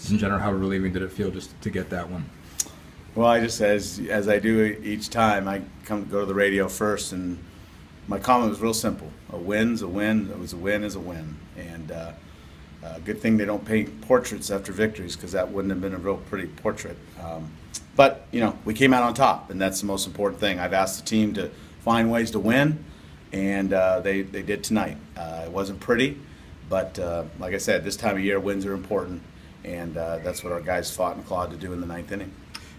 Just in general, how relieving did it feel just to get that one? Well, I just, as I do each time, I go to the radio first, and my comment was real simple. A win's a win. It was a win is a win. And good thing they don't paint portraits after victories, because that wouldn't have been a real pretty portrait. But, you know, we came out on top, and that's the most important thing. I've asked the team to find ways to win, and they did tonight. It wasn't pretty, but like I said, this time of year, wins are important, and that's what our guys fought and clawed to do in the ninth inning.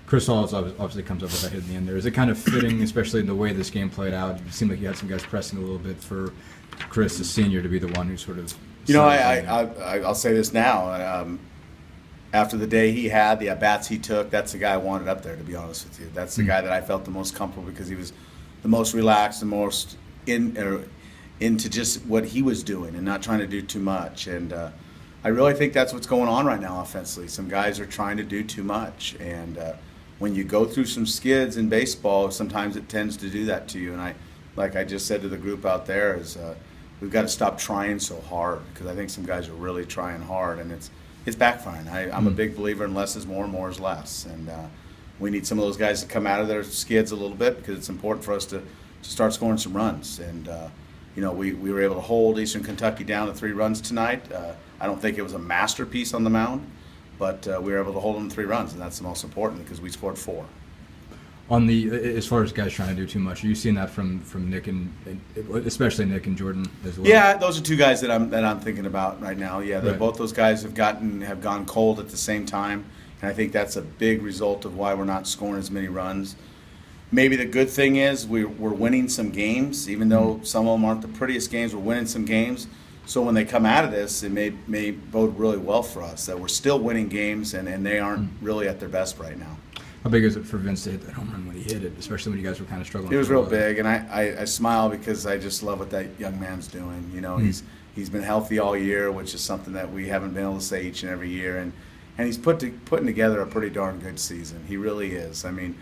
Chris Halls obviously comes up with that hit in the end there. Is it kind of fitting, especially in the way this game played out? It seemed like you had some guys pressing a little bit for Chris, the senior, to be the one who sort of... You know, I'll say this now. After the day he had, the at-bats he took, that's the guy I wanted up there, to be honest with you. That's the guy that I felt the most comfortable, because he was the most relaxed, the most into just what he was doing and not trying to do too much. And I really think that's what's going on right now offensively. Some guys are trying to do too much. And when you go through some skids in baseball, sometimes it tends to do that to you. And like I just said to the group out there, is we've got to stop trying so hard, because I think some guys are really trying hard, and it's backfiring. I'm a big believer in less is more and more is less. And we need some of those guys to come out of their skids a little bit, because it's important for us to start scoring some runs. And you know, we were able to hold Eastern Kentucky down to 3 runs tonight. I don't think it was a masterpiece on the mound, but we were able to hold them to 3 runs, and that's the most important, because we scored 4. On the, as far as guys trying to do too much, are you seeing that from Nick and especially Nick and Jordan as well? Yeah, those are 2 guys that I'm thinking about right now. Yeah, right. Both those guys have gone cold at the same time, and I think that's a big result of why we're not scoring as many runs. Maybe the good thing is we're winning some games, even though some of them aren't the prettiest games. We're winning some games, so when they come out of this, it may bode really well for us that we're still winning games, and they aren't really at their best right now. How big is it for Vince to hit that home run when he hit it, especially when you guys were kind of struggling? It was real big, and I smile because I just love what that young man's doing. You know, he's been healthy all year, which is something that we haven't been able to say each and every year, and he's putting together a pretty darn good season. He really is. I mean,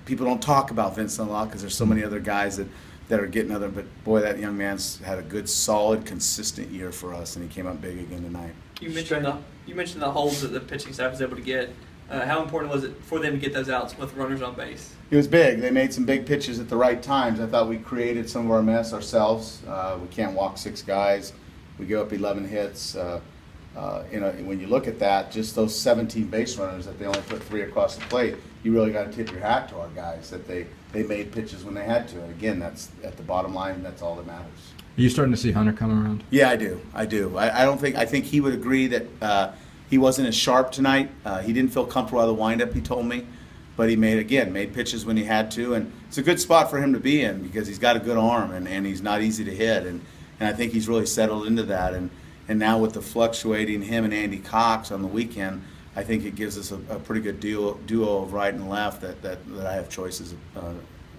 people don't talk about Vincent a lot because there's so many other guys that are getting other, but boy, that young man's had a good, solid, consistent year for us, and he came up big again tonight. You mentioned the holds that the pitching staff was able to get. How important was it for them to get those outs with runners on base? It was big. They made some big pitches at the right times. I thought we created some of our mess ourselves. We can't walk 6 guys. We give up 11 hits. You know, when you look at that, just those 17 base runners that they only put 3 across the plate, you really got to tip your hat to our guys that they made pitches when they had to. And again, that's at the bottom line. That's all that matters. Are you starting to see Hunter come around? Yeah, I do. I think he would agree that he wasn't as sharp tonight. He didn't feel comfortable out of the windup, he told me. But he made pitches when he had to. And it's a good spot for him to be in, because he's got a good arm, and he's not easy to hit. And I think he's really settled into that. And now with the fluctuating him and Andy Cox on the weekend, I think it gives us a pretty good duo of right and left that I have choices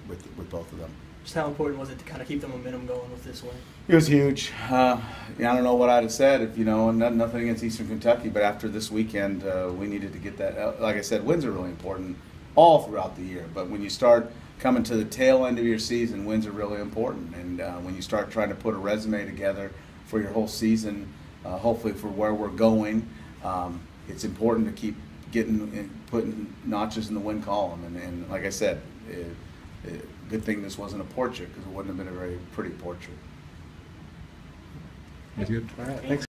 with both of them. Just how important was it to kind of keep the momentum going with this win? It was huge. I don't know what I'd have said if, you know, nothing against Eastern Kentucky, but after this weekend, we needed to get that. Like I said, wins are really important all throughout the year, but when you start coming to the tail end of your season, wins are really important. And when you start trying to put a resume together for your whole season, hopefully for where we're going, it's important to keep putting notches in the win column. And like I said, good thing this wasn't a portrait, because it wouldn't have been a very pretty portrait. That's good. All right, thanks.